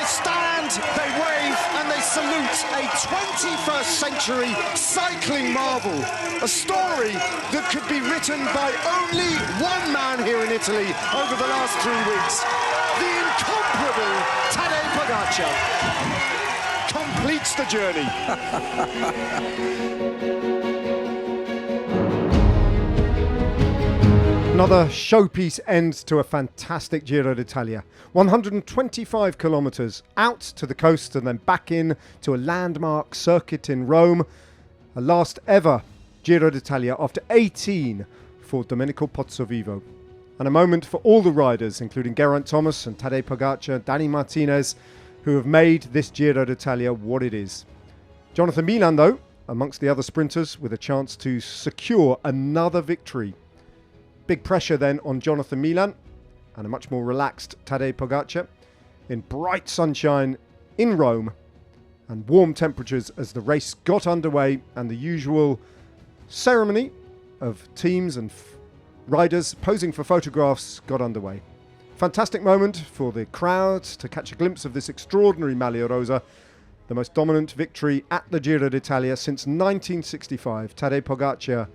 stand, they wave, and they salute a 21st century cycling marvel. A story that could be written by only one man here in Italy over the last 3 weeks. The incomparable Tadej Pogacar completes the journey. Another showpiece ends to a fantastic Giro d'Italia. 125 kilometres out to the coast and then back in to a landmark circuit in Rome. A last ever Giro d'Italia after 18 for Domenico Pozzovivo. And a moment for all the riders, including Geraint Thomas and Tadej Pogacar, Dani Martinez, who have made this Giro d'Italia what it is. Jonathan Milan, though, amongst the other sprinters, with a chance to secure another victory. Big pressure then on Jonathan Milan and a much more relaxed Tadej Pogacar in bright sunshine in Rome and warm temperatures as the race got underway and the usual ceremony of teams and riders posing for photographs got underway. Fantastic moment for the crowds to catch a glimpse of this extraordinary Maglia Rosa, the most dominant victory at the Giro d'Italia since 1965. Tadej Pogacar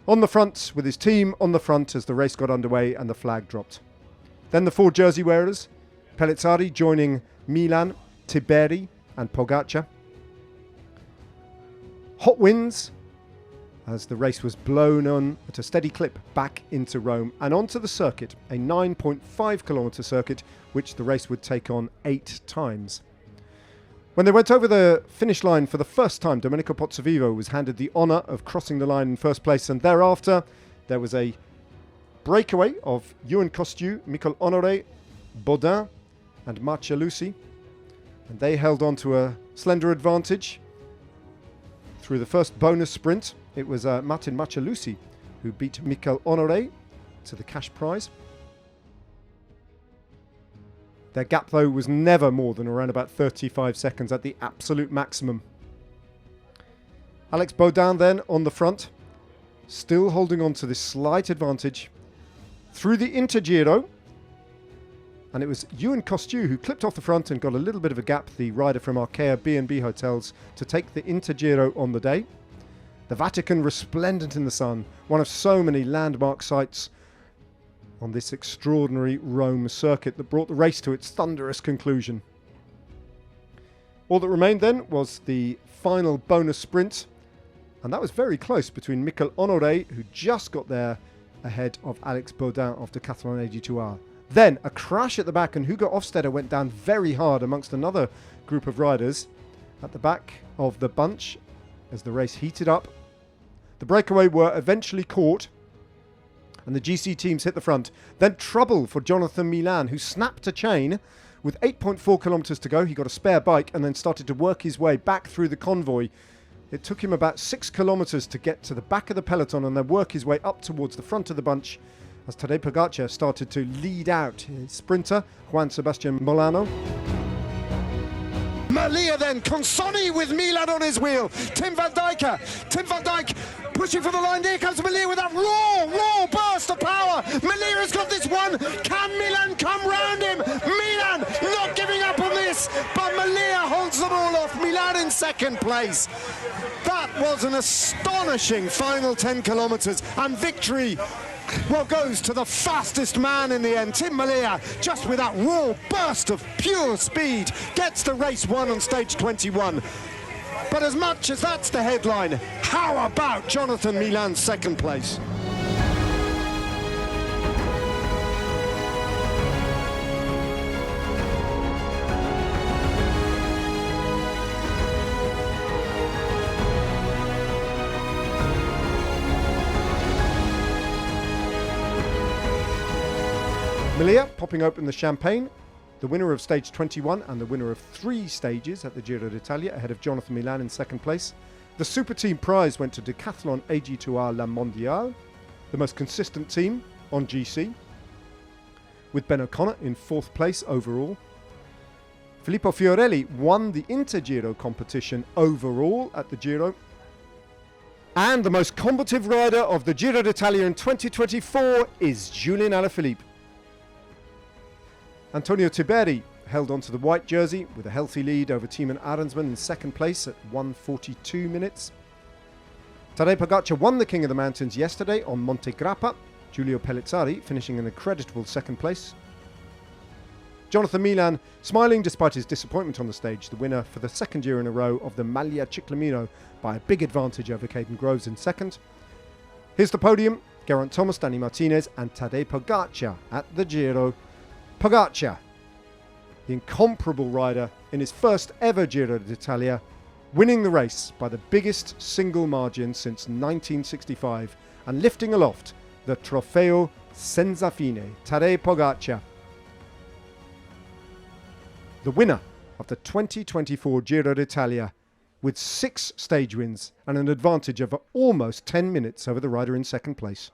on the front, with his team on the front as the race got underway and the flag dropped. Then the 4 jersey wearers, Pellizzari joining Milan, Tiberi and Pogacar. Hot winds as the race was blown on at a steady clip back into Rome and onto the circuit, a 9.5 kilometre circuit which the race would take on 8 times. When they went over the finish line for the first time, Domenico Pozzovivo was handed the honour of crossing the line in first place, and thereafter there was a breakaway of Ewan Costiu, Michel-Honoré, Baudin and Marcialuci, and they held on to a slender advantage through the first bonus sprint. It was Martin Marcialuci who beat Michel-Honoré to the cash prize. Their gap, though, was never more than around about 35 seconds at the absolute maximum. Alex Baudin then on the front, still holding on to this slight advantage through the Intergiro. And it was Ewan Costiu who clipped off the front and got a little bit of a gap, the rider from Arkea B&B Hotels, to take the Intergiro on the day. The Vatican resplendent in the sun, one of so many landmark sites on this extraordinary Rome circuit that brought the race to its thunderous conclusion. All that remained then was the final bonus sprint, and that was very close between Michel-Honoré, who just got there ahead of Alex Baudin after Decathlon AG2R. Then a crash at the back and Hugo Hofstede went down very hard amongst another group of riders at the back of the bunch as the race heated up. The breakaway were eventually caught and the GC teams hit the front. Then trouble for Jonathan Milan, who snapped a chain with 8.4 kilometres to go. He got a spare bike and then started to work his way back through the convoy. It took him about 6 kilometres to get to the back of the peloton and then work his way up towards the front of the bunch as Tadej Pogacar started to lead out his sprinter, Juan Sebastian Molano. Maglia then, Consonni with Milan on his wheel. Tim van Dijk pushing for the line. Here comes Maglia with that raw burst of power. Maglia has got this one. Can Milan come round him? Milan not giving up on this, but Maglia holds them all off. Milan in second place. That was an astonishing final 10 kilometres and victory. Well, goes to the fastest man in the end, Tim Maglia, just with that raw burst of pure speed, gets the race won on stage 21. But as much as that's the headline, how about Jonathan Milan's second place? Maglia popping open the champagne, the winner of stage 21 and the winner of 3 stages at the Giro d'Italia ahead of Jonathan Milan in second place. The super team prize went to Decathlon AG2R La Mondiale, the most consistent team on GC, with Ben O'Connor in 4th place overall. Filippo Fiorelli won the Intergiro competition overall at the Giro. And the most combative rider of the Giro d'Italia in 2024 is Julian Alaphilippe. Antonio Tiberi held on to the white jersey with a healthy lead over Tiemann Arendsman in second place at 1:42 minutes. Tadej Pogacar won the King of the Mountains yesterday on Monte Grappa, Giulio Pellizzari finishing in a creditable second place. Jonathan Milan smiling despite his disappointment on the stage, the winner for the second year in a row of the Maglia Ciclamino by a big advantage over Caden Groves in second. Here's the podium: Geraint Thomas, Danny Martinez and Tadej Pogacar at the Giro. Pogacar, the incomparable rider in his first ever Giro d'Italia, winning the race by the biggest single margin since 1965 and lifting aloft the Trofeo Senza Fine. Tadej Pogacar, the winner of the 2024 Giro d'Italia, with 6 stage wins and an advantage of almost 10 minutes over the rider in second place.